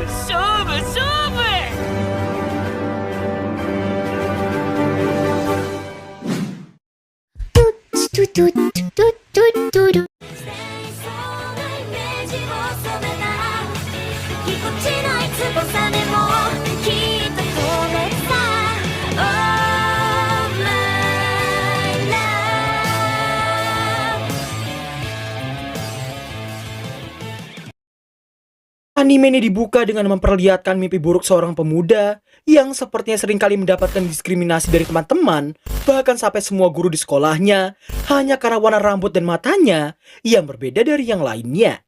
勝負勝負。Anime ini dibuka dengan memperlihatkan mimpi buruk seorang pemuda yang sepertinya seringkali mendapatkan diskriminasi dari teman-teman, bahkan sampai semua guru di sekolahnya, hanya karena warna rambut dan matanya yang berbeda dari yang lainnya.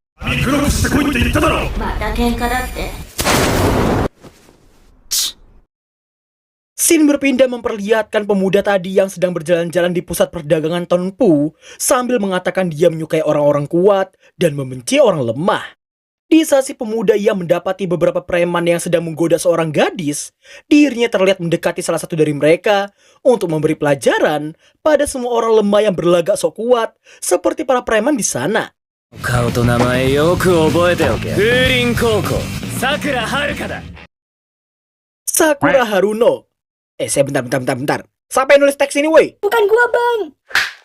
Scene berpindah memperlihatkan pemuda tadi yang sedang berjalan-jalan di pusat perdagangan Tonpu sambil mengatakan dia menyukai orang-orang kuat dan membenci orang lemah. Di saat si pemuda ia mendapati beberapa preman yang sedang menggoda seorang gadis, dirinya terlihat mendekati salah satu dari mereka untuk memberi pelajaran pada semua orang lemah yang berlagak sok kuat seperti para preman di sana. Sakura Haruno. Bentar. Siapa yang nulis teks ini, woi? Bukan gua, Bang.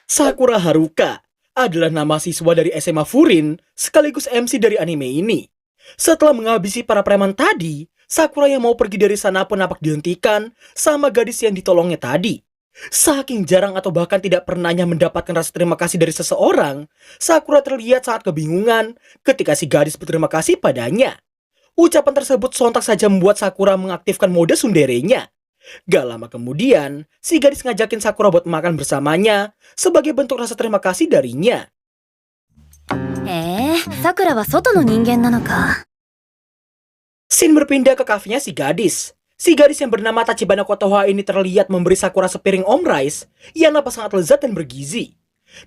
Sakura Haruka adalah nama siswa dari SMA Furin sekaligus MC dari anime ini. Setelah menghabisi para preman tadi, Sakura yang mau pergi dari sana pun nampak dihentikan sama gadis yang ditolongnya tadi. Saking jarang atau bahkan tidak pernahnya mendapatkan rasa terima kasih dari seseorang, Sakura terlihat sangat kebingungan ketika si gadis berterima kasih padanya. Ucapan tersebut sontak saja membuat Sakura mengaktifkan mode tsunderenya. Gak lama kemudian, si gadis ngajakin Sakura buat makan bersamanya sebagai bentuk rasa terima kasih darinya. Sakura wa soto no ningen nano ka? Scene berpindah ke kafenya si gadis. Si gadis yang bernama Tachibana Kotoha ini terlihat memberi Sakura sepiring omrice yang nampak sangat lezat dan bergizi.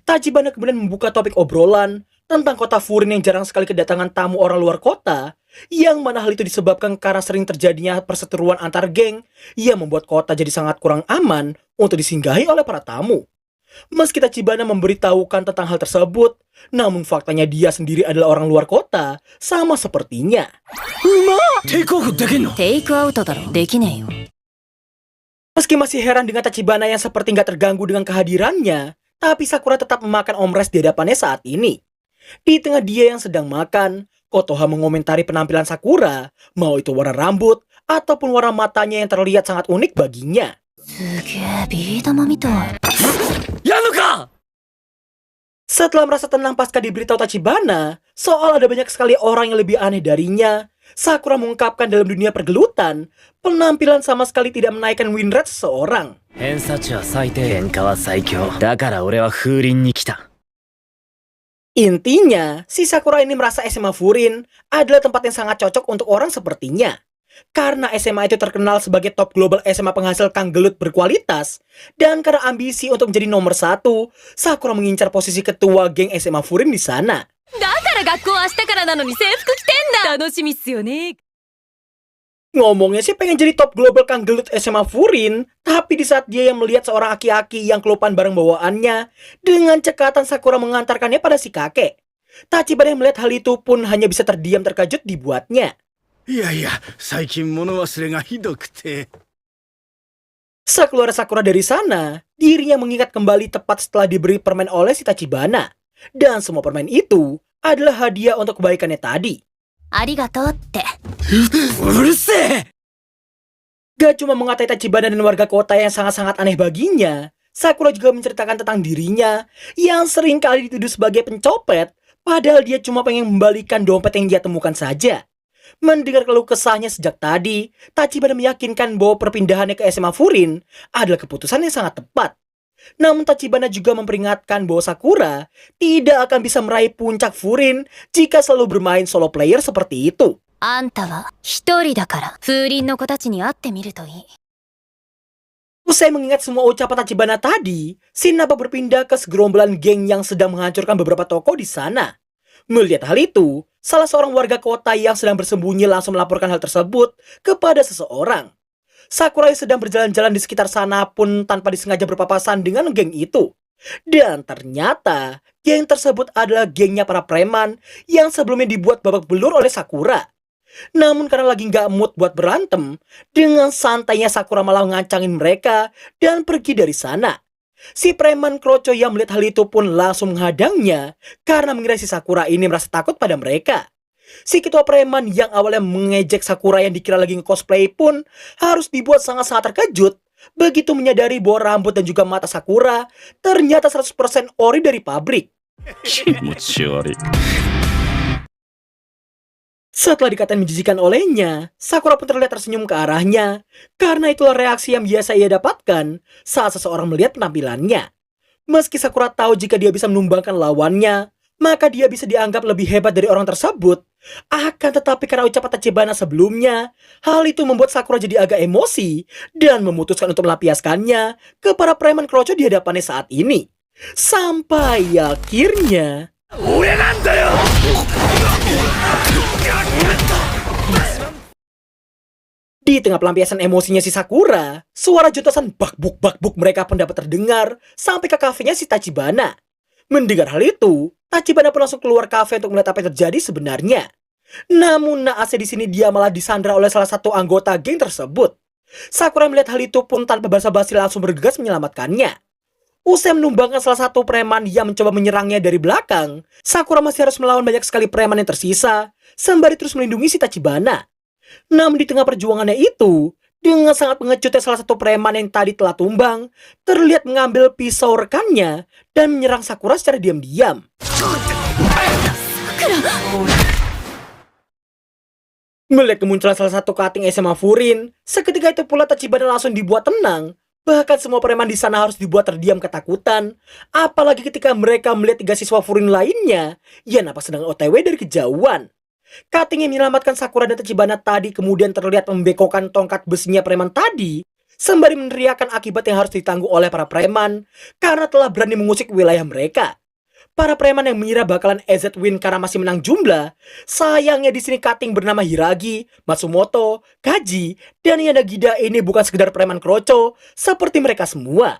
Tachibana kemudian membuka topik obrolan tentang kota Furin yang jarang sekali kedatangan tamu orang luar kota, yang mana hal itu disebabkan karena sering terjadinya perseteruan antar geng yang membuat kota jadi sangat kurang aman untuk disinggahi oleh para tamu. Meski Tachibana memberitahukan tentang hal tersebut, namun faktanya dia sendiri adalah orang luar kota, sama sepertinya. Take out daro, dekinei yo. Meski masih heran dengan Tachibana yang seperti nggak terganggu dengan kehadirannya, tapi Sakura tetap memakan omrice di hadapannya saat ini. Di tengah dia yang sedang makan, Kotoha mengomentari penampilan Sakura, mau itu warna rambut ataupun warna matanya yang terlihat sangat unik baginya. Setelah merasa tenang pasca diberitahu Tachibana soal ada banyak sekali orang yang lebih aneh darinya, Sakura mengungkapkan dalam dunia pergelutan, penampilan sama sekali tidak menaikkan win rate seseorang. Intinya, si Sakura ini merasa SMA Furin adalah tempat yang sangat cocok untuk orang sepertinya. Karena SMA itu terkenal sebagai top global SMA penghasil kanggelut berkualitas, dan karena ambisi untuk menjadi nomor 1, Sakura mengincar posisi ketua geng SMA Furin di sana. Ngomongnya sih pengen jadi top global kanggelut SMA Furin, tapi di saat dia yang melihat seorang aki-aki yang kelupaan barang bawaannya, dengan cekatan Sakura mengantarkannya pada si kakek. Tachibana yang melihat hal itu pun hanya bisa terdiam terkejut dibuatnya. Sekeluar Sakura dari sana, dirinya mengingat kembali tepat setelah diberi permen oleh si Tachibana. Dan semua permen itu adalah hadiah untuk kebaikannya tadi. Arigatou te. Gak cuma mengatai Tachibana dan warga kota yang sangat-sangat aneh baginya, Sakura juga menceritakan tentang dirinya yang sering kali dituduh sebagai pencopet, padahal dia cuma pengen membalikan dompet yang dia temukan saja. Mendengar keluh kesahnya sejak tadi, Tachibana meyakinkan bahwa perpindahannya ke SMA Furin adalah keputusan yang sangat tepat. Namun Tachibana juga memperingatkan bahwa Sakura tidak akan bisa meraih puncak Furin jika selalu bermain solo player seperti itu. Anta wa hitori dakara, Furin no kotachi ni atte miru to ii. Usai mengingat semua ucapan Tachibana tadi, Shinaba berpindah ke segerombolan geng yang sedang menghancurkan beberapa toko di sana. Melihat hal itu, salah seorang warga kota yang sedang bersembunyi langsung melaporkan hal tersebut kepada seseorang. Sakura yang sedang berjalan-jalan di sekitar sana pun tanpa disengaja berpapasan dengan geng itu. Dan ternyata, geng tersebut adalah gengnya para preman yang sebelumnya dibuat babak belur oleh Sakura. Namun karena lagi nggak mood buat berantem, dengan santainya Sakura malah ngancangin mereka dan pergi dari sana. Si preman kroco yang melihat hal itu pun langsung menghadangnya karena mengira si Sakura ini merasa takut pada mereka. Si ketua preman yang awalnya mengejek Sakura yang dikira lagi nge-cosplay pun harus dibuat sangat-sangat terkejut begitu menyadari bahwa rambut dan juga mata Sakura ternyata 100% ori dari pabrik. 気持ち悪い。 Setelah dikatain menjijikan olehnya, Sakura pun terlihat tersenyum ke arahnya karena itulah reaksi yang biasa ia dapatkan saat seseorang melihat penampilannya. Meski Sakura tahu jika dia bisa menumbangkan lawannya, maka dia bisa dianggap lebih hebat dari orang tersebut. Akan tetapi karena ucapan Tachibana sebelumnya, hal itu membuat Sakura jadi agak emosi dan memutuskan untuk melampiaskannya ke para preman kroco di hadapannya saat ini. Sampai akhirnya... Di tengah pelampiasan emosinya si Sakura, suara jotosan bakbuk mereka pun dapat terdengar sampai ke kafenya si Tachibana. Mendengar hal itu, Tachibana pun langsung keluar kafe untuk melihat apa yang terjadi sebenarnya. Namun naasnya di sini dia malah disandra oleh salah satu anggota geng tersebut. Sakura melihat hal itu pun tanpa basa-basi langsung bergegas menyelamatkannya. Usai menumbangkan salah satu preman yang mencoba menyerangnya dari belakang, Sakura masih harus melawan banyak sekali preman yang tersisa, sembari terus melindungi si Tachibana. Namun di tengah perjuangannya itu, dengan sangat pengejutnya salah satu preman yang tadi telah tumbang, terlihat mengambil pisau rekannya dan menyerang Sakura secara diam-diam. Melihat kemunculan salah satu cutting SMA Furin, seketika itu pula Tachibana langsung dibuat tenang. Bahkan semua preman di sana harus dibuat terdiam ketakutan. Apalagi ketika mereka melihat 3 siswa Furin lainnya yang nampak sedang OTW dari kejauhan. Cutting yang menyelamatkan Sakura dan Tachibana tadi kemudian terlihat membekokkan tongkat besinya preman tadi, sembari meneriakan akibat yang harus ditanggung oleh para preman karena telah berani mengusik wilayah mereka. Para preman yang mengira bakalan EZ win karena masih menang jumlah, sayangnya di sini Cutting bernama Hiragi, Matsumoto, Kaji, dan Yanagida ini bukan sekedar preman kroco seperti mereka semua.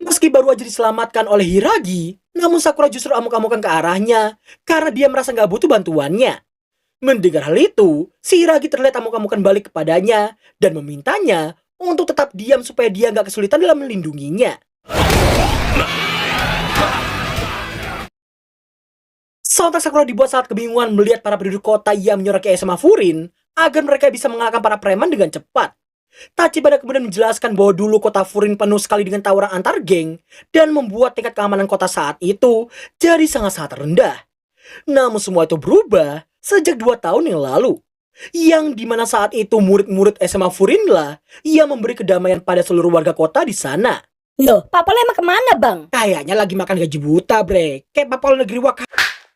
Meski baru aja diselamatkan oleh Hiragi, namun Sakura justru amuk-amukan ke arahnya karena dia merasa nggak butuh bantuannya. Mendengar hal itu, si Hiragi terlihat amuk-amukan balik kepadanya dan memintanya untuk tetap diam supaya dia nggak kesulitan dalam melindunginya. Sontak Sakura dibuat saat kebingungan melihat para penduduk kota yang menyoraki SMA Furin agar mereka bisa mengalahkan para preman dengan cepat. Tachibana kemudian menjelaskan bahwa dulu kota Furin penuh sekali dengan tawuran antar geng dan membuat tingkat keamanan kota saat itu jadi sangat-sangat rendah. Namun semua itu berubah sejak 2 tahun yang lalu, yang dimana saat itu murid-murid SMA Furin lah yang memberi kedamaian pada seluruh warga kota di sana. Loh, Papa lo emang kemana, Bang? Kayaknya lagi makan gaji buta, bre. Kayak Papa lo negeri wak.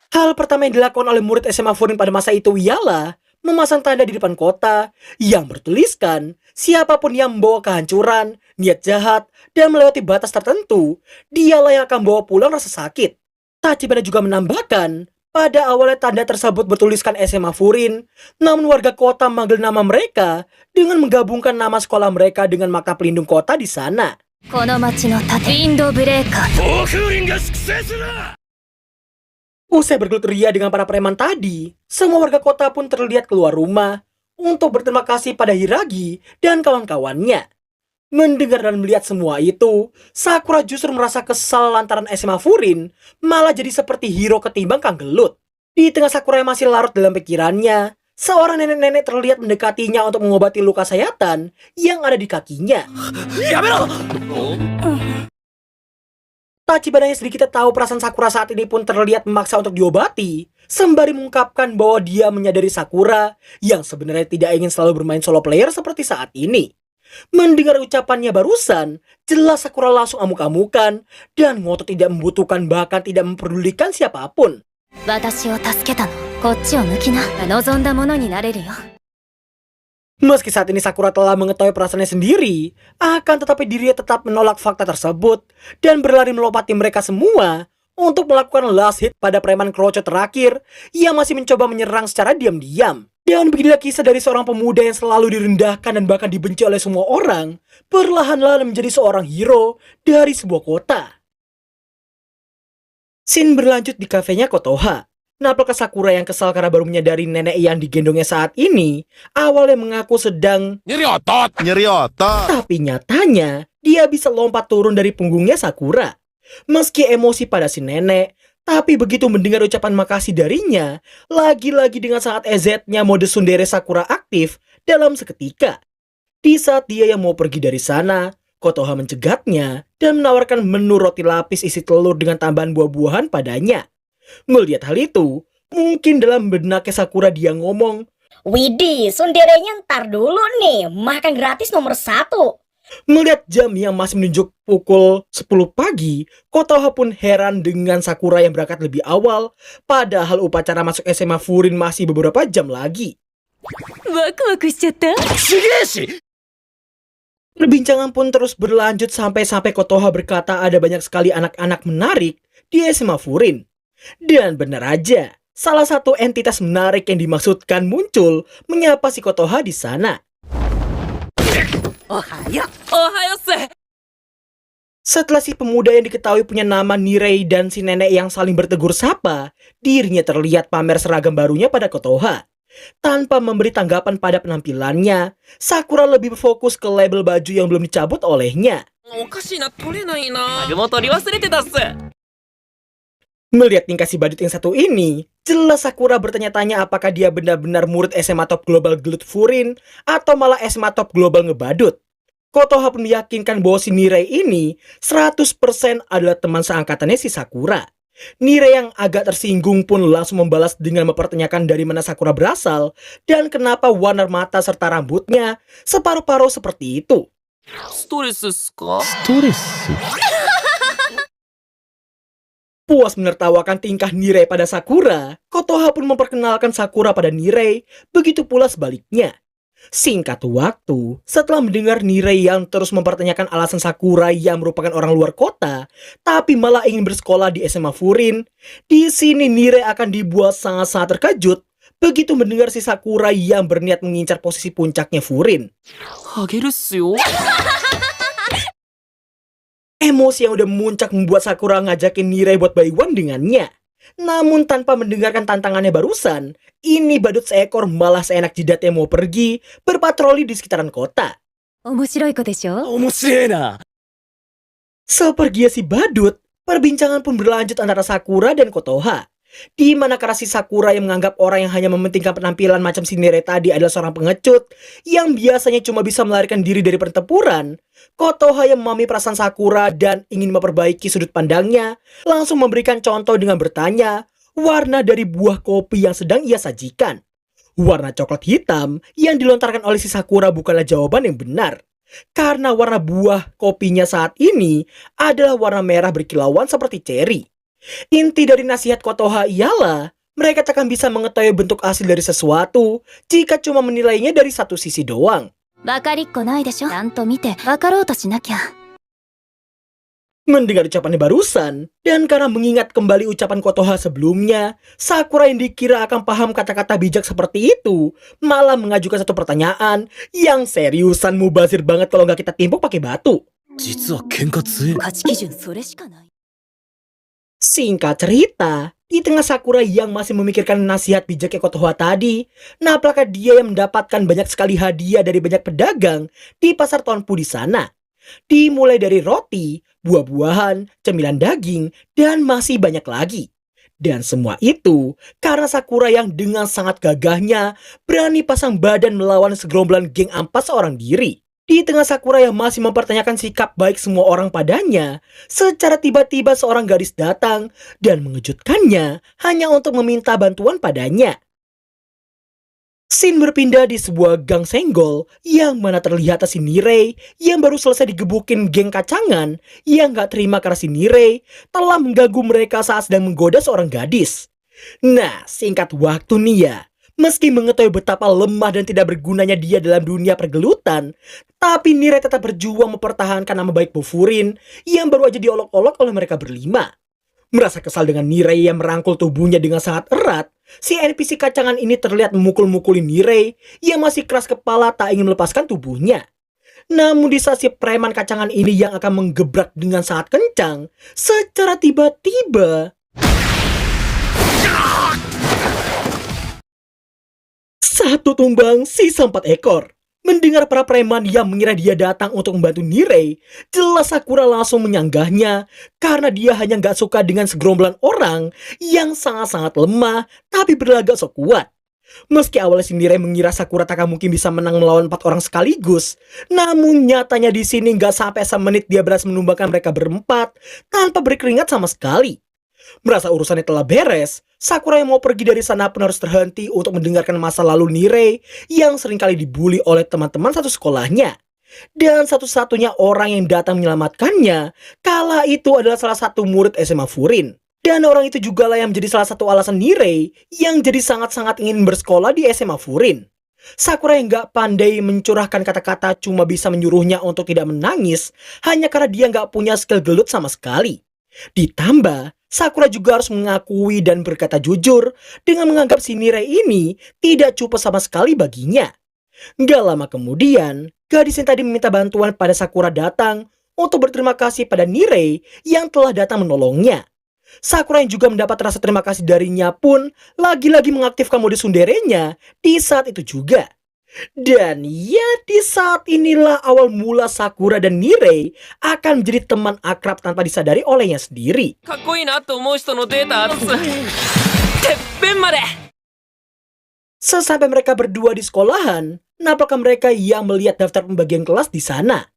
Hal pertama yang dilakukan oleh murid SMA Furin pada masa itu ialah memasang tanda di depan kota yang bertuliskan siapapun yang membawa kehancuran, niat jahat, dan melewati batas tertentu, dialah yang akan bawa pulang rasa sakit. Tachibana juga menambahkan, pada awalnya tanda tersebut bertuliskan SMA Furin, namun warga kota memanggil nama mereka dengan menggabungkan nama sekolah mereka dengan marka pelindung kota di sana. この町の盾ウィンドブレーカー 防空林が粛清する。 Usai bergelut ria dengan para preman tadi, semua warga kota pun terlihat keluar rumah untuk berterima kasih pada Hiragi dan kawan-kawannya. Mendengar dan melihat semua itu, Sakura justru merasa kesal lantaran SMA Furin malah jadi seperti hero ketimbang Kang Gelut. Di tengah Sakura yang masih larut dalam pikirannya, seorang nenek-nenek terlihat mendekatinya untuk mengobati luka sayatan yang ada di kakinya. Tachibana yang sedikit tahu perasaan Sakura saat ini pun terlihat memaksa untuk diobati, sembari mengungkapkan bahwa dia menyadari Sakura yang sebenarnya tidak ingin selalu bermain solo player seperti saat ini. Mendengar ucapannya barusan, jelas Sakura langsung amuk-amukan dan ngotot tidak membutuhkan bahkan tidak memperdulikan siapapun. 私を助けたのこっちを向きな望んだものになれるよ Meski saat ini Sakura telah mengetahui perasaannya sendiri, akan tetapi dirinya tetap menolak fakta tersebut dan berlari melompati mereka semua untuk melakukan last hit pada preman kroco terakhir yang masih mencoba menyerang secara diam-diam. Dan beginilah kisah dari seorang pemuda yang selalu direndahkan dan bahkan dibenci oleh semua orang, perlahan-lahan menjadi seorang hero dari sebuah kota. Scene berlanjut di kafenya Kotoha. Napakah Sakura yang kesal karena baru menyadari nenek yang digendongnya saat ini awalnya mengaku sedang, Nyeri otot. tapi nyatanya dia bisa lompat turun dari punggungnya Sakura. Meski emosi pada si nenek, tapi begitu mendengar ucapan makasih darinya, lagi-lagi dengan sangat ezetnya mode tsundere Sakura aktif dalam seketika. Di saat dia yang mau pergi dari sana, Kotoha mencegatnya dan menawarkan menu roti lapis isi telur dengan tambahan buah-buahan padanya. Melihat hal itu, mungkin dalam benaknya Sakura dia ngomong, Widih, sunderenya ntar dulu nih. Makan gratis nomor 1. melihat jam yang masih menunjuk pukul 10 pagi, Kotoha pun heran dengan Sakura yang berangkat lebih awal, padahal upacara masuk SMA Furin masih beberapa jam lagi. ワクワクしちゃった。 Perbincangan pun terus berlanjut sampai Kotoha berkata ada banyak sekali anak-anak menarik di SMA Furin. Dan benar aja, salah satu entitas menarik yang dimaksudkan muncul menyapa si Kotoha di sana. Ohayose. Setelah si pemuda yang diketahui punya nama Nirei dan si nenek yang saling bertegur sapa, dirinya terlihat pamer seragam barunya pada Kotoha. Tanpa memberi tanggapan pada penampilannya, Sakura lebih berfokus ke label baju yang belum dicabut olehnya. おかしいな、取れないな。タグも取り忘れてたっす。 Melihat tingkah si badut yang satu ini, jelas Sakura bertanya-tanya apakah dia benar-benar murid SMA Top Global Gelut Furin atau malah SMA Top Global ngebadut. Kotoha pun meyakinkan bahwa si Nirei ini 100% adalah teman seangkatannya si Sakura. Nirei yang agak tersinggung pun langsung membalas dengan mempertanyakan dari mana Sakura berasal dan kenapa warna mata serta rambutnya separuh-paruh seperti itu. ストレスっすか？ Puas menertawakan tingkah Nirei pada Sakura, Kotoha pun memperkenalkan Sakura pada Nirei, begitu pula sebaliknya. Singkat waktu, setelah mendengar Nirei yang terus mempertanyakan alasan Sakura yang merupakan orang luar kota, tapi malah ingin bersekolah di SMA Furin, di sini Nirei akan dibuat sangat-sangat terkejut begitu mendengar si Sakura yang berniat mengincar posisi puncaknya Furin. あげるっすよ。 Emosi yang udah memuncak membuat Sakura ngajakin Nirei buat Baiwan dengannya. Namun tanpa mendengarkan tantangannya barusan, ini badut seekor malah seenak jidatnya mau pergi berpatroli di sekitaran kota. 面白い子でしょ。 Seperginya si badut, perbincangan pun berlanjut antara Sakura dan Kotoha. Di mana karena si Sakura yang menganggap orang yang hanya mementingkan penampilan macam si Nirei tadi adalah seorang pengecut yang biasanya cuma bisa melarikan diri dari pertempuran, Kotoha yang memahami perasaan Sakura dan ingin memperbaiki sudut pandangnya langsung memberikan contoh dengan bertanya warna dari buah kopi yang sedang ia sajikan. Warna coklat hitam yang dilontarkan oleh si Sakura bukanlah jawaban yang benar, karena warna buah kopinya saat ini adalah warna merah berkilauan seperti ceri. Inti dari nasihat Kotoha ialah mereka tak akan bisa mengetahui bentuk asli dari sesuatu jika cuma menilainya dari satu sisi doang. わかりっこないでしょ。ちゃんと見てわかろうとしなきゃ。 Mendengar ucapannya barusan, dan karena mengingat kembali ucapan Kotoha sebelumnya, Sakura yang dikira akan paham kata-kata bijak seperti itu, malah mengajukan satu pertanyaan yang seriusan mubazir banget kalau nggak kita timpuk pakai batu. 実は喧嘩強え。価値基準それしかない。 Singkat cerita, di tengah Sakura yang masih memikirkan nasihat bijaknya Kotoha tadi, nampaknya dia yang mendapatkan banyak sekali hadiah dari banyak pedagang di pasar Tonpu di sana. Dimulai dari roti, buah-buahan, cemilan daging, dan masih banyak lagi. Dan semua itu karena Sakura yang dengan sangat gagahnya berani pasang badan melawan segerombolan geng ampas seorang diri. Di tengah Sakura yang masih mempertanyakan sikap baik semua orang padanya, secara tiba-tiba seorang gadis datang dan mengejutkannya hanya untuk meminta bantuan padanya. Scene berpindah di sebuah gang senggol yang mana terlihat si Nirei yang baru selesai digebukin geng kacangan yang gak terima karena si Nirei telah mengganggu mereka saat sedang menggoda seorang gadis. Nah, singkat waktu nih ya, meski mengetahui betapa lemah dan tidak bergunanya dia dalam dunia pergelutan, tapi Nirei tetap berjuang mempertahankan nama baik Bofurin yang baru aja diolok-olok oleh mereka berlima. Merasa kesal dengan Nirei yang merangkul tubuhnya dengan sangat erat, si NPC kacangan ini terlihat memukul-mukuli Nirei yang masih keras kepala tak ingin melepaskan tubuhnya. Namun di saat si preman kacangan ini yang akan menggebrak dengan sangat kencang, secara tiba-tiba Satu tumbang, sisa 4 ekor. Mendengar para preman yang mengira dia datang untuk membantu Nirei, jelas Sakura langsung menyanggahnya karena dia hanya gak suka dengan segerombolan orang yang sangat-sangat lemah tapi berlagak sok kuat. Meski awalnya si Nirei mengira Sakura tak mungkin bisa menang melawan 4 orang sekaligus, namun nyatanya di sini gak sampai semenit dia berhasil menumbangkan mereka berempat tanpa berkeringat sama sekali. Merasa urusannya telah beres, Sakura yang mau pergi dari sana pun harus terhenti untuk mendengarkan masa lalu Nirei yang seringkali dibully oleh teman-teman satu sekolahnya. Dan satu-satunya orang yang datang menyelamatkannya kala itu adalah salah satu murid SMA Furin. Dan orang itu juga lah yang menjadi salah satu alasan Nirei yang jadi sangat-sangat ingin bersekolah di SMA Furin. Sakura yang gak pandai mencurahkan kata-kata cuma bisa menyuruhnya untuk tidak menangis hanya karena dia gak punya skill gelut sama sekali. Ditambah, Sakura juga harus mengakui dan berkata jujur dengan menganggap si Nirei ini tidak cukup sama sekali baginya. Gak lama kemudian, gadis yang tadi meminta bantuan pada Sakura datang untuk berterima kasih pada Nirei yang telah datang menolongnya. Sakura yang juga mendapat rasa terima kasih darinya pun lagi-lagi mengaktifkan mode tsunderenya di saat itu juga. Dan ya, di saat inilah awal mula Sakura dan Nirei akan menjadi teman akrab tanpa disadari olehnya sendiri. かっこいいなと思う人のデータ集めてっぺんまで Sesampai mereka berdua di sekolahan, nampaknya mereka yang melihat daftar pembagian kelas di sana.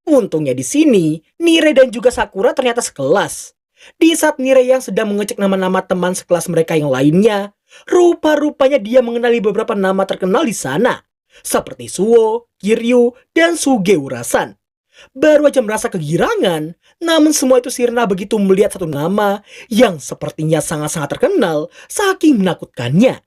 Untungnya di sini, Nirei dan juga Sakura ternyata sekelas. Di saat Nirei yang sedang mengecek nama-nama teman sekelas mereka yang lainnya, rupa-rupanya dia mengenali beberapa nama terkenal di sana, seperti Suo, Kiryu, dan Suge Urasan. Baru aja merasa kegirangan, namun semua itu sirna begitu melihat satu nama yang sepertinya sangat-sangat terkenal saking menakutkannya.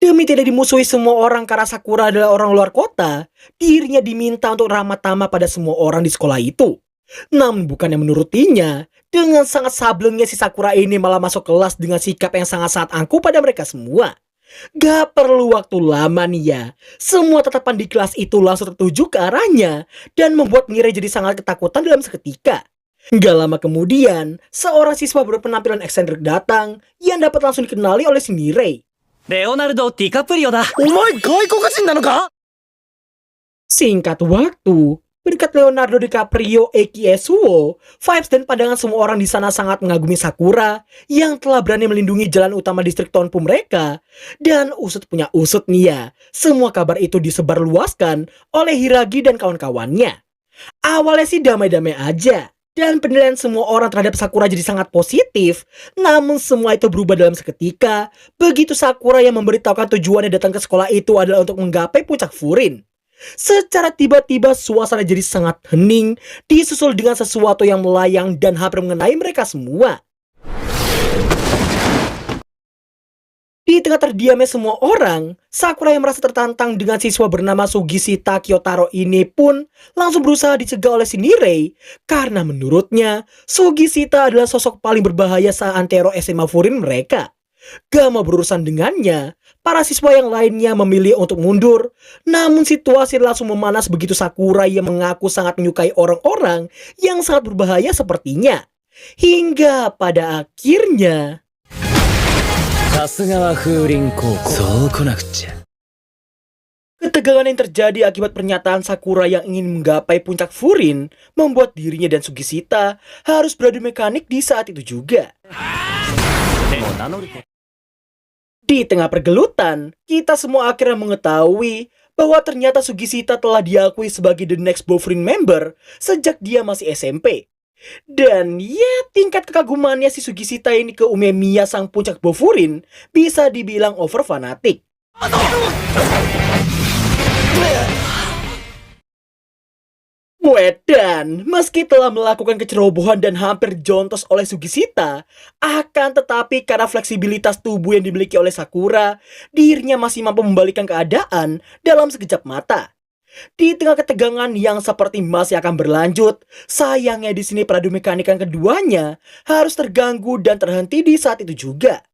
Demi tidak dimusuhi semua orang karena Sakura adalah orang luar kota, dirinya diminta untuk ramah tamah pada semua orang di sekolah itu. Namun bukannya menurutinya, dengan sangat sablengnya si Sakura ini malah masuk kelas dengan sikap yang sangat-sangat angkuh pada mereka semua. Gak perlu waktu lama nih ya, semua tatapan di kelas itu langsung tertuju ke arahnya dan membuat Nirei jadi sangat ketakutan dalam seketika. Gak lama kemudian, seorang siswa berpenampilan eksentrik datang yang dapat langsung dikenali oleh si Nirei. レオナルド・ディカプリオだ Singkat waktu, berkat Leonardo DiCaprio aka Suo, vibes dan pandangan semua orang di sana sangat mengagumi Sakura yang telah berani melindungi jalan utama distrik Tonpu mereka. Dan usut punya usut nih ya, semua kabar itu disebarluaskan oleh Hiragi dan kawan-kawannya. Awalnya sih damai-damai aja, dan penilaian semua orang terhadap Sakura jadi sangat positif. Namun semua itu berubah dalam seketika begitu Sakura yang memberitahukan tujuannya datang ke sekolah itu adalah untuk menggapai puncak Furin. Secara tiba-tiba suasana jadi sangat hening, disusul dengan sesuatu yang melayang dan hampir mengenai mereka semua. Di tengah terdiamnya semua orang, Sakura yang merasa tertantang dengan siswa bernama Sugishita Kyotaro ini pun langsung berusaha dicegah oleh si Nirei karena menurutnya Sugishita adalah sosok paling berbahaya seantero SMA Furin mereka. Gak mau berurusan dengannya, para siswa yang lainnya memilih untuk mundur. Namun situasi langsung memanas begitu Sakura yang mengaku sangat menyukai orang-orang yang sangat berbahaya sepertinya. Hingga pada akhirnya ketegangan yang terjadi akibat pernyataan Sakura yang ingin menggapai puncak Furin membuat dirinya dan Sugishita harus beradu mekanik di saat itu juga. Di tengah pergelutan, kita semua akhirnya mengetahui bahwa ternyata Sugishita telah diakui sebagai the next Bofrin member sejak dia masih SMP. Dan ya, tingkat kekagumannya si Sugishita ini ke Umemiya sang puncak Bofurin bisa dibilang over fanatik. Wedan, meski telah melakukan kecerobohan dan hampir jontos oleh Sugishita, akan tetapi karena fleksibilitas tubuh yang dimiliki oleh Sakura, dirinya masih mampu membalikkan keadaan dalam sekejap mata. Di tengah ketegangan yang seperti masih akan berlanjut, sayangnya di sini peradu mekanikan keduanya harus terganggu dan terhenti di saat itu juga.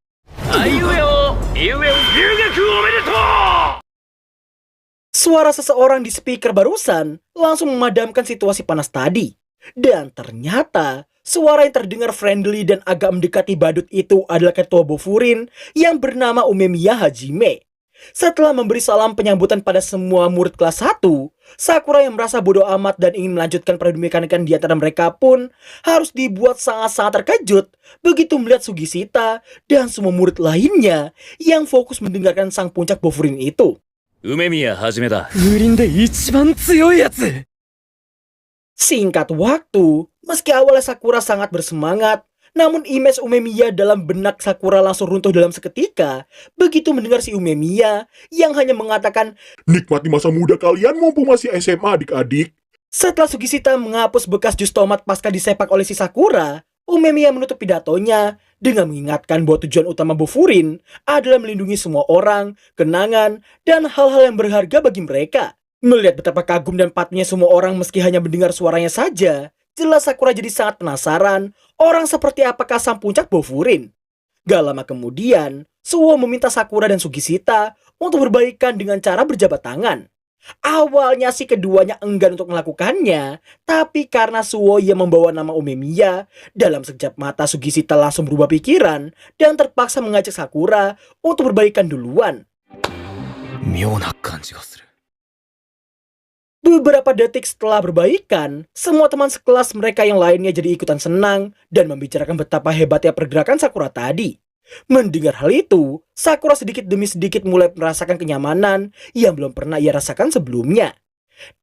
Suara seseorang di speaker barusan langsung memadamkan situasi panas tadi. Dan ternyata suara yang terdengar friendly dan agak mendekati badut itu adalah ketua Bofurin yang bernama Umemiya Hajime. Setelah memberi salam penyambutan pada semua murid kelas 1, Sakura yang merasa bodoh amat dan ingin melanjutkan perdebatan di antara mereka pun harus dibuat sangat-sangat terkejut begitu melihat Sugishita dan semua murid lainnya yang fokus mendengarkan sang puncak Bofurin itu. 梅宮はじめだ。風鈴で一番強いやつ。 Singkat waktu, meski awalnya Sakura sangat bersemangat, namun image Umemiya dalam benak Sakura langsung runtuh dalam seketika begitu mendengar si Umemiya yang hanya mengatakan, Nikmati masa muda kalian mumpung masih SMA adik-adik. setelah Sugishita menghapus bekas jus tomat pasca disepak oleh si Sakura, Umemiya menutup pidatonya dengan mengingatkan bahwa tujuan utama Bofurin adalah melindungi semua orang, kenangan, dan hal-hal yang berharga bagi mereka. Melihat betapa kagum dan patuhnya semua orang meski hanya mendengar suaranya saja, jelas Sakura jadi sangat penasaran orang seperti apakah sang puncak Bofurin. Gak lama kemudian, Suwo meminta Sakura dan Sugishita untuk berbaikan dengan cara berjabat tangan. Awalnya sih keduanya enggan untuk melakukannya, tapi karena Suwo yang membawa nama Umemiya, dalam sekejap mata Sugishita langsung berubah pikiran dan terpaksa mengajak Sakura untuk berbaikan duluan. 妙な感じがする。 Beberapa detik setelah berbaikan, semua teman sekelas mereka yang lainnya jadi ikutan senang dan membicarakan betapa hebatnya pergerakan Sakura tadi. Mendengar hal itu, Sakura sedikit demi sedikit mulai merasakan kenyamanan yang belum pernah ia rasakan sebelumnya.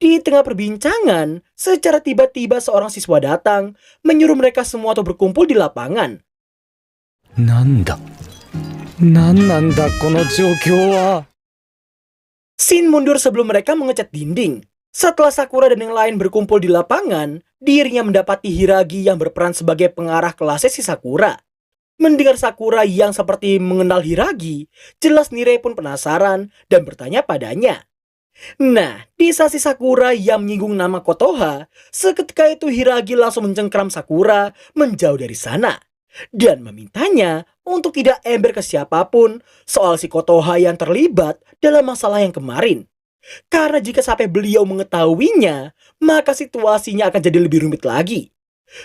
Di tengah perbincangan, secara tiba-tiba seorang siswa datang, menyuruh mereka semua untuk berkumpul di lapangan. なんだなんなんだこの状況は。 Shin mundur sebelum mereka mengecat dinding. Setelah Sakura dan yang lain berkumpul di lapangan, dirinya mendapati Hiragi yang berperan sebagai pengarah kelasnya si Sakura. Mendengar Sakura yang seperti mengenal Hiragi, jelas Nire pun penasaran dan bertanya padanya. Nah, di saat si Sakura yang menyinggung nama Kotoha, seketika itu Hiragi langsung mencengkram Sakura menjauh dari sana dan memintanya untuk tidak ember ke siapapun soal si Kotoha yang terlibat dalam masalah yang kemarin. Karena jika sampai beliau mengetahuinya, maka situasinya akan jadi lebih rumit lagi.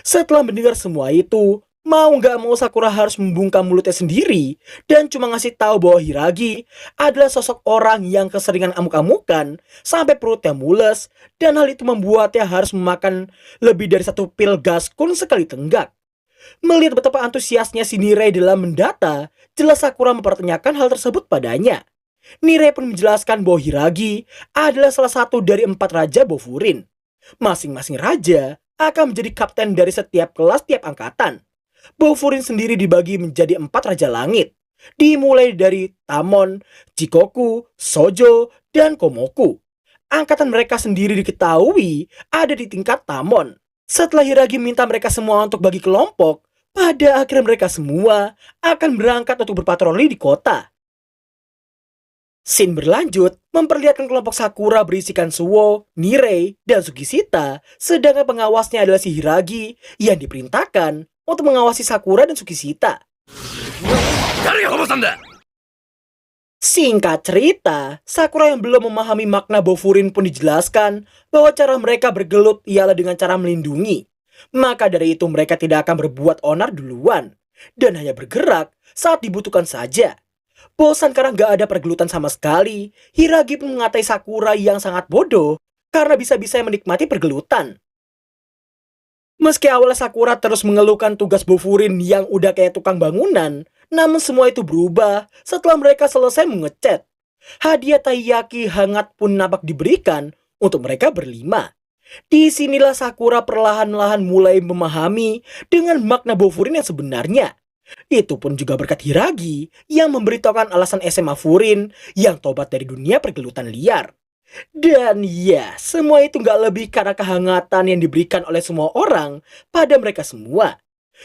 Setelah mendengar semua itu, mau gak mau Sakura harus membungkam mulutnya sendiri dan cuma ngasih tahu bahwa Hiragi adalah sosok orang yang keseringan amuk-amukan sampai perutnya mules dan hal itu membuatnya harus memakan lebih dari 1 pil gaskun sekali tenggak. Melihat betapa antusiasnya si Nire dalam mendata, jelas Sakura mempertanyakan hal tersebut padanya. Nire pun menjelaskan bahwa Hiragi adalah salah satu dari 4 raja Bofurin. Masing-masing raja akan menjadi kapten dari setiap kelas tiap angkatan. Bofurin sendiri dibagi menjadi 4 raja langit, dimulai dari Tamon, Jikoku, Sojo, dan Komoku. Angkatan mereka sendiri diketahui ada di tingkat Tamon. Setelah Hiragi minta mereka semua untuk bagi kelompok, pada akhirnya mereka semua akan berangkat untuk berpatroli di kota. Scene berlanjut memperlihatkan kelompok Sakura berisikan Suwo, Nire, dan Sugishita, sedangkan pengawasnya adalah si Hiragi yang diperintahkan untuk mengawasi Sakura dan Sugishita. 誰がホモさんだ。 Singkat cerita, Sakura yang belum memahami makna Bofurin pun dijelaskan bahwa cara mereka bergelut ialah dengan cara melindungi. Maka dari itu mereka tidak akan berbuat onar duluan dan hanya bergerak saat dibutuhkan saja. Bosan karena gak ada pergelutan sama sekali, Hiragi pun mengatai Sakura yang sangat bodoh karena bisa-bisa menikmati pergelutan. Meski awalnya Sakura terus mengeluhkan tugas Bofurin yang udah kayak tukang bangunan, namun semua itu berubah setelah mereka selesai mengecat. Hadiah taiyaki hangat pun nampak diberikan untuk mereka berlima. Disinilah Sakura perlahan-lahan mulai memahami dengan makna Bofurin yang sebenarnya. Itu pun juga berkat Hiragi yang memberitahukan alasan SMA Furin yang tobat dari dunia pergelutan liar. Dan ya, semua itu gak lebih karena kehangatan yang diberikan oleh semua orang pada mereka semua.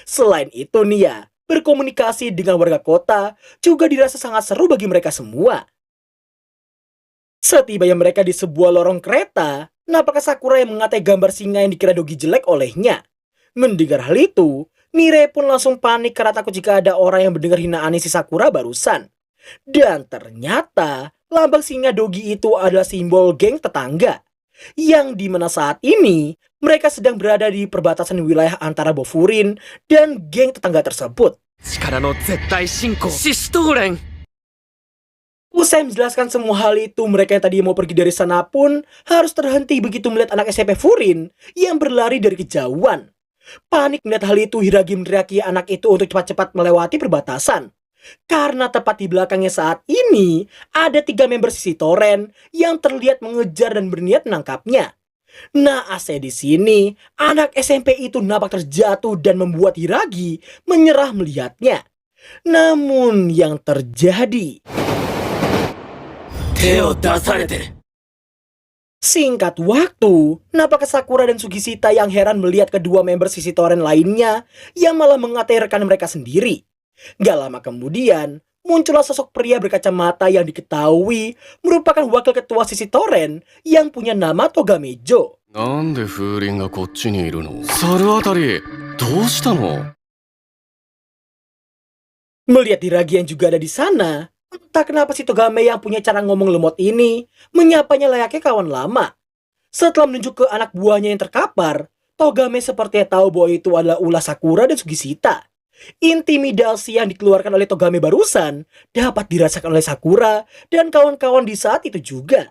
Selain itu nih ya, berkomunikasi dengan warga kota juga dirasa sangat seru bagi mereka semua. Setibanya mereka di sebuah lorong kereta, nampaknya Sakura yang mengatai gambar singa yang dikira Dogi jelek olehnya. Mendengar hal itu, Nire pun langsung panik karena takut jika ada orang yang mendengar hinaan si Sakura barusan. Dan ternyata lambang singa Dogi itu adalah simbol geng tetangga. Yang dimana saat ini mereka sedang berada di perbatasan wilayah antara Bofurin dan geng tetangga tersebut. 力の絶対進行シシュトーレン。Usai menjelaskan semua hal itu, mereka yang tadi mau pergi dari sana pun harus terhenti begitu melihat anak SMP Furin yang berlari dari kejauhan. Panik melihat hal itu, Hiragi meneriaki anak itu untuk cepat-cepat melewati perbatasan. Karena tepat di belakangnya saat ini, ada 3 member sisi Toren yang terlihat mengejar dan berniat menangkapnya. Naasnya di sini, anak SMP itu nampak terjatuh dan membuat Hiragi menyerah melihatnya. Namun yang terjadi... Singkat waktu, nampak Sakura dan Sugishita yang heran melihat kedua member sisi Toren lainnya yang malah mengatai rekan mereka sendiri. Gak lama kemudian, muncullah sosok pria berkacamata yang diketahui merupakan wakil ketua sisi Toren yang punya nama Togamejo. Melihat Hiragi yang juga ada di sana, entah kenapa si Togame yang punya cara ngomong lemot ini menyapanya layaknya kawan lama. Setelah menunjuk ke anak buahnya yang terkapar, Togame sepertinya tahu bahwa itu adalah ulah Sakura dan Sugishita. Intimidasi yang dikeluarkan oleh Togame barusan dapat dirasakan oleh Sakura dan kawan-kawan di saat itu juga.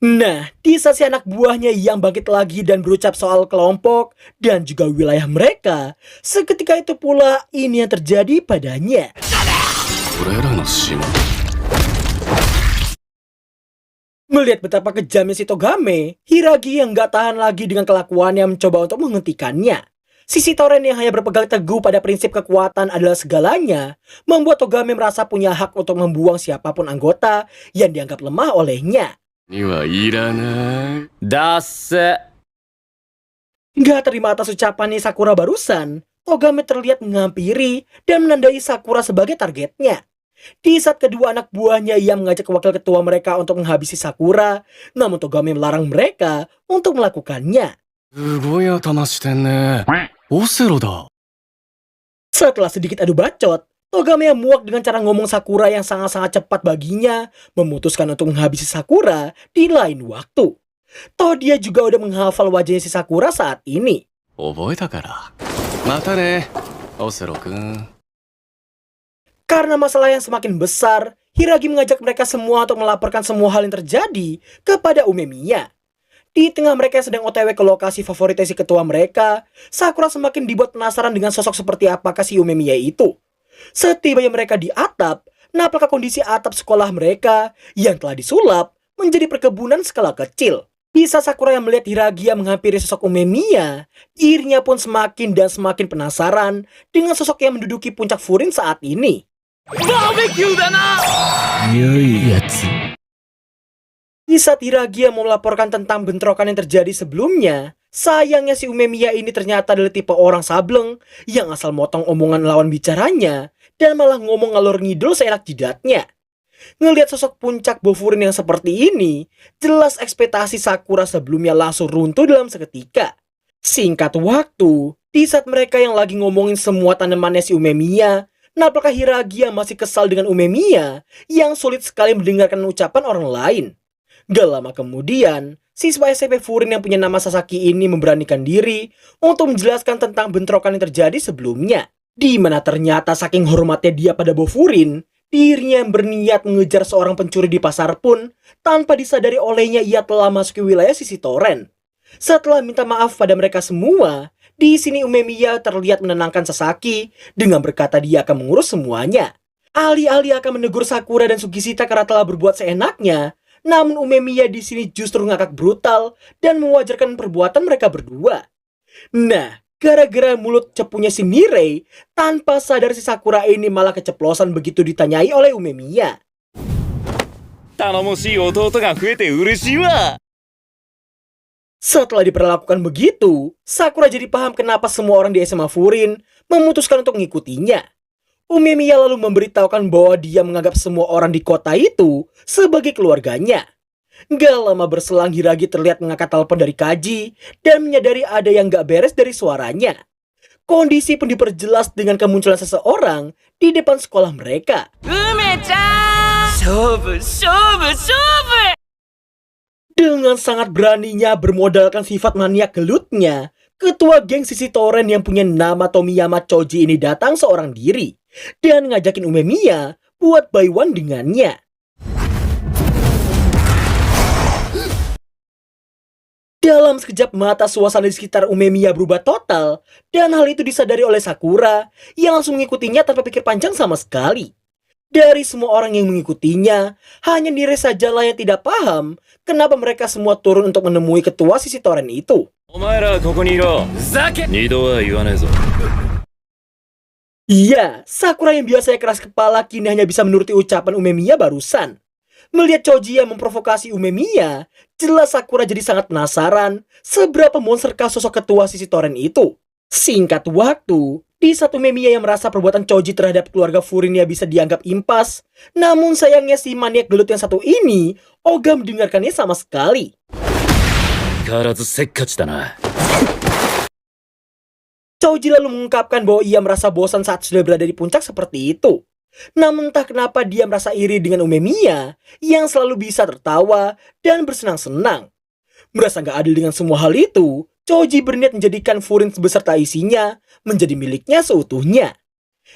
Nah, di saat si anak buahnya yang bangkit lagi dan berucap soal kelompok dan juga wilayah mereka, seketika itu pula ini yang terjadi padanya. Melihat betapa kejamnya si Togame, Hiragi yang gak tahan lagi dengan kelakuannya mencoba untuk menghentikannya. Sisi Toren yang hanya berpegang teguh pada prinsip kekuatan adalah segalanya, membuat Togame merasa punya hak untuk membuang siapapun anggota yang dianggap lemah olehnya. Gak terima atas ucapannya Sakura barusan, Togame terlihat menghampiri dan menandai Sakura sebagai targetnya. Di saat kedua anak buahnya yang mengajak wakil ketua mereka untuk menghabisi Sakura, namun Togame melarang mereka untuk melakukannya. Setelah sedikit adu bacot, Togame yang muak dengan cara ngomong Sakura yang sangat-sangat cepat baginya, memutuskan untuk menghabisi Sakura di lain waktu. Toh dia juga udah menghafal wajahnya si Sakura saat ini. Karena masalah yang semakin besar, Hiragi mengajak mereka semua untuk melaporkan semua hal yang terjadi kepada Umemiya. Di tengah mereka yang sedang OTW ke lokasi favorit si ketua mereka, Sakura semakin dibuat penasaran dengan sosok seperti apakah si Umemiya itu. Setibanya mereka di atap, nampaklah kondisi atap sekolah mereka yang telah disulap menjadi perkebunan skala kecil. Bisa Sakura yang melihat Hiragi yang menghampiri sosok Umemiya, dirinya pun semakin dan semakin penasaran dengan sosok yang menduduki puncak Furin saat ini. Di saat Hiragi yang mau melaporkan tentang bentrokan yang terjadi sebelumnya, sayangnya si Umemiya ini ternyata adalah tipe orang sableng yang asal motong omongan lawan bicaranya dan malah ngomong ngalor ngidul seenak jidatnya. Ngelihat sosok puncak Bofurin yang seperti ini, jelas ekspektasi Sakura sebelumnya langsung runtuh dalam seketika. Singkat waktu, di saat mereka yang lagi ngomongin semua tanamannya si Umemiya, nampaklah Hiragi yang masih kesal dengan Umemiya yang sulit sekali mendengarkan ucapan orang lain. Gak lama kemudian, siswa SMP Furin yang punya nama Sasaki ini memberanikan diri untuk menjelaskan tentang bentrokan yang terjadi sebelumnya. Di mana ternyata saking hormatnya dia pada Bofurin, dirinya yang berniat mengejar seorang pencuri di pasar pun tanpa disadari olehnya ia telah masuk ke wilayah sisi Toren. Setelah minta maaf pada mereka semua, di sini Umemiya terlihat menenangkan Sasaki dengan berkata dia akan mengurus semuanya. Alih-alih akan menegur Sakura dan Sugishita karena telah berbuat seenaknya, namun Umemiya di sini justru ngakak brutal dan mewajarkan perbuatan mereka berdua. Nah, gara-gara mulut cepunya si Mirei, tanpa sadar si Sakura ini malah keceplosan begitu ditanyai oleh Umemiya. Setelah diperlakukan begitu, Sakura jadi paham kenapa semua orang di SMA Furin memutuskan untuk mengikutinya. Umemiya lalu memberitahukan bahwa dia menganggap semua orang di kota itu sebagai keluarganya. Gak lama berselang Hiragi terlihat mengangkat telepon dari Kaji dan menyadari ada yang gak beres dari suaranya. Kondisi pun diperjelas dengan kemunculan seseorang di depan sekolah mereka. Dengan sangat beraninya bermodalkan sifat maniak gelutnya, ketua geng sisi Toren yang punya nama Tomiyama Choji ini datang seorang diri dan ngajakin Umemiya buat buy one dengannya. Dalam sekejap mata suasana di sekitar Umemiya berubah total, dan hal itu disadari oleh Sakura yang langsung mengikutinya tanpa pikir panjang sama sekali. Dari semua orang yang mengikutinya, hanya Nire sajalah yang tidak paham kenapa mereka semua turun untuk menemui ketua sisi toren itu. お前らここにいろ。ふざけ二度は言わねえぞ。 Iya, Sakura yang biasanya keras kepala kini hanya bisa menuruti ucapan Umemiya barusan. Melihat Choji yang memprovokasi Umemiya, jelas Sakura jadi sangat penasaran seberapa monsterkah sosok ketua sisi toren itu. Singkat waktu, di saat Umemiya yang merasa perbuatan Choji terhadap keluarga Furinnya bisa dianggap impas, namun sayangnya si maniak gelut yang satu ini, Oga mendengarkannya sama sekali. 変わらずせっかちだな。 Choji lalu mengungkapkan bahwa ia merasa bosan saat sudah berada di puncak seperti itu. Namun entah kenapa dia merasa iri dengan Umemiya yang selalu bisa tertawa dan bersenang-senang. Merasa gak adil dengan semua hal itu, Choji berniat menjadikan Furin beserta isinya menjadi miliknya seutuhnya.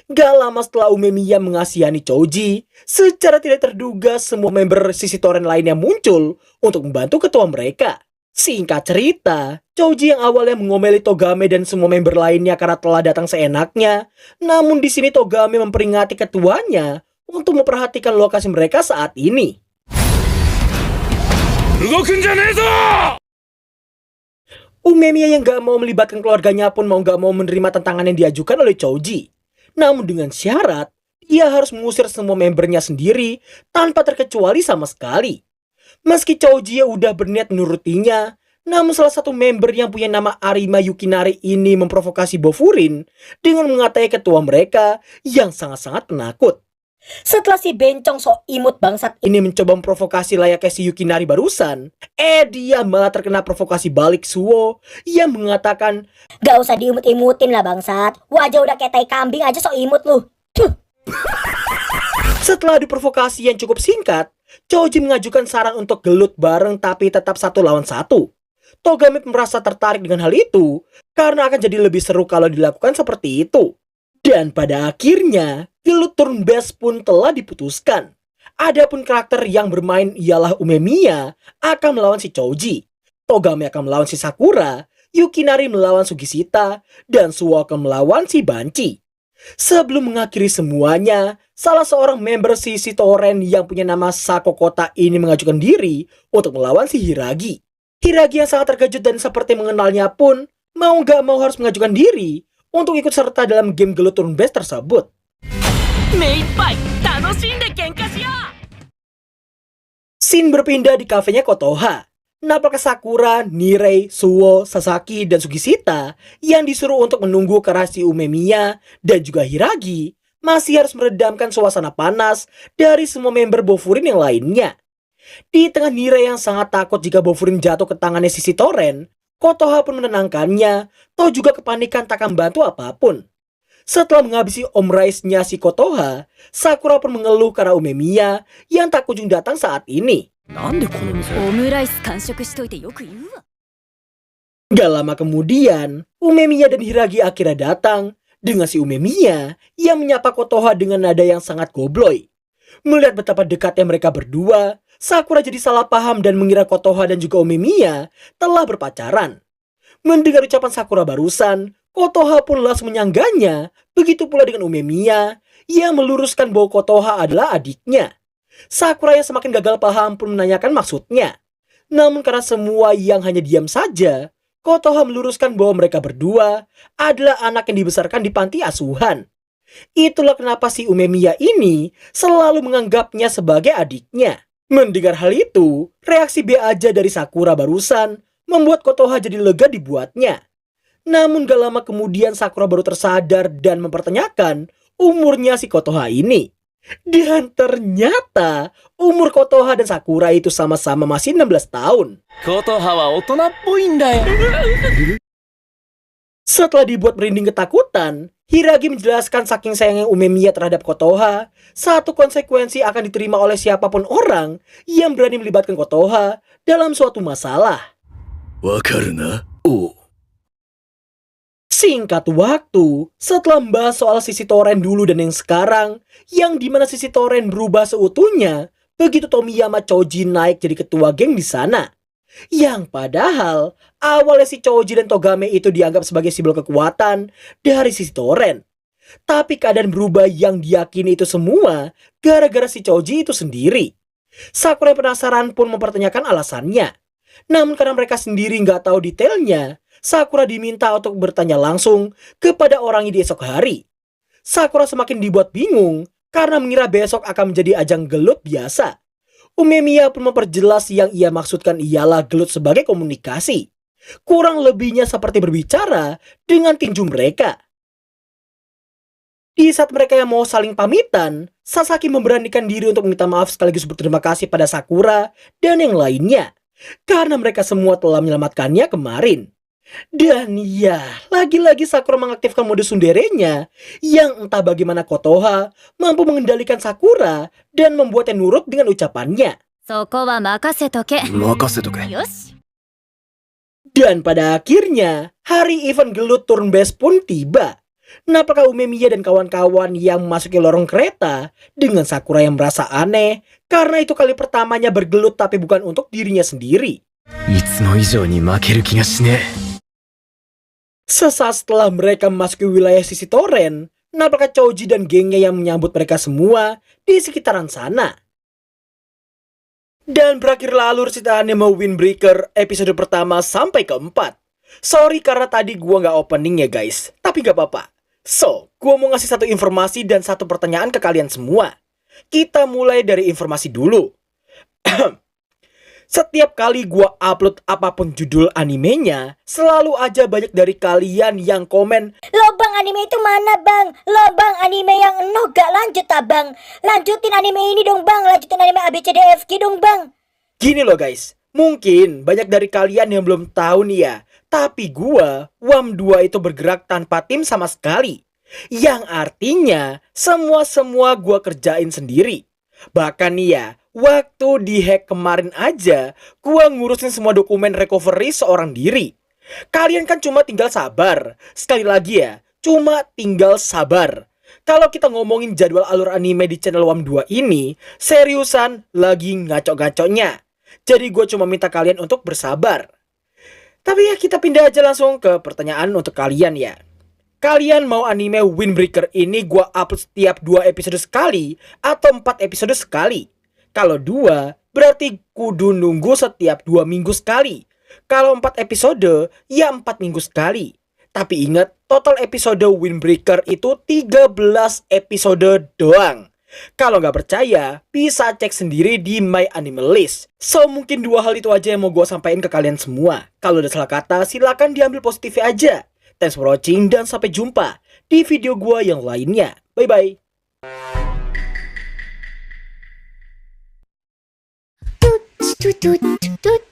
Gak lama setelah Umemiya mengasihani Choji, secara tidak terduga semua member sisi toren lainnya muncul untuk membantu ketua mereka. Singkat cerita, Choji yang awalnya mengomeli Togame dan semua member lainnya karena telah datang seenaknya, namun di sini Togame memperingati ketuanya untuk memperhatikan lokasi mereka saat ini. 動くんじゃねえぞ。 Umemiya yang gak mau melibatkan keluarganya pun mau gak mau menerima tantangan yang diajukan oleh Choji. Namun dengan syarat, ia harus mengusir semua membernya sendiri tanpa terkecuali sama sekali. Meski Choji udah berniat menurutinya, namun salah satu member yang punya nama Arima Yukinari ini memprovokasi Bofurin dengan mengatai ketua mereka yang sangat-sangat penakut. Setelah si bencong sok imut bangsat Ini mencoba memprovokasi layaknya si Yukinari barusan, dia malah terkena provokasi balik Suo yang mengatakan, gak usah diimut-imutin lah bangsat. Wajah udah kayak tai kambing aja sok imut lu. Tuh. setelah diprovokasi yang cukup singkat, Choji mengajukan saran untuk gelut bareng tapi tetap 1 lawan 1. Togame merasa tertarik dengan hal itu karena akan jadi lebih seru kalau dilakukan seperti itu. Dan pada akhirnya, gelut turn best pun telah diputuskan. Adapun karakter yang bermain ialah Umemiya akan melawan si Choji. Togame akan melawan si Sakura, Yukinari melawan Sugishita, dan Suo akan melawan si Banchi. Sebelum mengakhiri semuanya, salah seorang member sisi toren yang punya nama Sako Kota ini mengajukan diri untuk melawan si Hiragi. Hiragi yang sangat terkejut dan seperti mengenalnya pun mau gak mau harus mengajukan diri untuk ikut serta dalam game gelut turn based tersebut. 目いっぱい楽しんで喧嘩しよう。 Scene berpindah di kafenya Kotoha. Nampaknya Sakura, Nirei, Suo, Sasaki, dan Sugishita yang disuruh untuk menunggu karena si Umemiya dan juga Hiragi masih harus meredamkan suasana panas dari semua member Bofurin yang lainnya. Di tengah Nirei yang sangat takut jika Bofurin jatuh ke tangannya sisi toren, Kotoha pun menenangkannya, toh juga kepanikan takkan bantu apapun. Setelah menghabisi omrace-nya si Kotoha, Sakura pun mengeluh karena Umemiya yang tak kunjung datang saat ini. なんでこの店オムライス完食しといてよく言うわ。 Gak lama kemudian, Umemiya dan Hiragi akhirnya datang dengan si Umemiya yang menyapa Kotoha dengan nada yang sangat gobloy. Melihat betapa dekatnya mereka berdua, Sakura jadi salah paham dan mengira Kotoha dan juga Umemiya telah berpacaran. Mendengar ucapan Sakura barusan, Kotoha pun langsung menyangganya, begitu pula dengan Umemiya yang meluruskan bahwa Kotoha adalah adiknya. Sakura yang semakin gagal paham pun menanyakan maksudnya. Namun karena semua yang hanya diam saja, Kotoha meluruskan bahwa mereka berdua adalah anak yang dibesarkan di panti asuhan. Itulah kenapa si Umemiya ini selalu menganggapnya sebagai adiknya. Mendengar hal itu, reaksi B aja dari Sakura barusan membuat Kotoha jadi lega dibuatnya. Namun gak lama kemudian Sakura baru tersadar dan mempertanyakan umurnya si Kotoha ini. Dan ternyata umur Kotoha dan Sakura itu sama-sama masih 16 tahun. 琴葉は大人っぽいんだよ。 Setelah dibuat merinding ketakutan, Hiragi menjelaskan saking sayangnya Umemiya terhadap Kotoha, satu konsekuensi akan diterima oleh siapapun orang yang berani melibatkan Kotoha dalam suatu masalah. わかるな。 Singkat waktu, setelah membahas soal sisi toren dulu dan yang sekarang, yang dimana sisi toren berubah seutuhnya, begitu Tomiyama Choji naik jadi ketua geng di sana. Yang padahal awalnya si Choji dan Togame itu dianggap sebagai simbol kekuatan dari sisi Toren. Tapi keadaan berubah yang diyakini itu semua gara-gara si Choji itu sendiri. Sakura yang penasaran pun mempertanyakan alasannya. Namun karena mereka sendiri nggak tahu detailnya, Sakura diminta untuk bertanya langsung kepada orangnya di esok hari. Sakura semakin dibuat bingung karena mengira besok akan menjadi ajang gelut biasa. Umemiya pun memperjelas yang ia maksudkan ialah gelut sebagai komunikasi. Kurang lebihnya seperti berbicara dengan tinju mereka. Di saat mereka yang mau saling pamitan, Sasaki memberanikan diri untuk meminta maaf sekaligus berterima kasih pada Sakura dan yang lainnya. Karena mereka semua telah menyelamatkannya kemarin. Dan ya, lagi-lagi Sakura mengaktifkan mode tsunderenya yang entah bagaimana Kotoha mampu mengendalikan Sakura dan membuatnya nurut dengan ucapannya. そこは任せとけ。任せとけ。よし。 Dan pada akhirnya, hari event gelut turn base pun tiba. Nampaknya Umemiya dan kawan-kawan yang memasuki lorong kereta dengan Sakura yang merasa aneh karena itu kali pertamanya bergelut tapi bukan untuk dirinya sendiri. いつも以上に負ける気がしねえ。 Sesaat setelah mereka memasuki wilayah sisi Toren, nampaknya Choji dan gengnya yang menyambut mereka semua di sekitaran sana. Dan berakhirlah alur cerita anime Windbreaker episode pertama sampai keempat. Sorry karena tadi gua nggak opening ya guys, tapi nggak apa-apa. So, gua mau ngasih satu informasi dan satu pertanyaan ke kalian semua. Kita mulai dari informasi dulu. Setiap kali gua upload apapun judul animenya, selalu aja banyak dari kalian yang komen, Lo bang, anime itu mana bang? Lo bang, anime yang eno gak lanjut ah bang. Lanjutin anime ini dong bang. Lanjutin anime ABCDFG dong bang. gini loh guys, mungkin banyak dari kalian yang belum tahu nih ya, tapi gua, WAM2 itu bergerak tanpa tim sama sekali. Yang artinya, semua gua kerjain sendiri. Bahkan nih ya, waktu di hack kemarin aja, gua ngurusin semua dokumen recovery seorang diri. Kalian kan cuma tinggal sabar. Sekali lagi ya, cuma tinggal sabar. Kalau kita ngomongin jadwal alur anime di channel WAM2 ini, seriusan lagi ngaco-ngaconya. Jadi gue cuma minta kalian untuk bersabar. Tapi ya kita pindah aja langsung ke pertanyaan untuk kalian ya. Kalian mau anime Windbreaker ini gue upload setiap 2 episode sekali atau 4 episode sekali? Kalau 2, berarti kudu nunggu setiap 2 minggu sekali. Kalau 4 episode, ya 4 minggu sekali. Tapi ingat, total episode Windbreaker itu 13 episode doang. Kalau nggak percaya, bisa cek sendiri di My Anime List. So, mungkin 2 hal itu aja yang mau gue sampaikan ke kalian semua. Kalau ada salah kata, silakan diambil positifnya aja. Thanks for watching dan sampai jumpa di video gue yang lainnya. Bye-bye. Tut tut tut tut.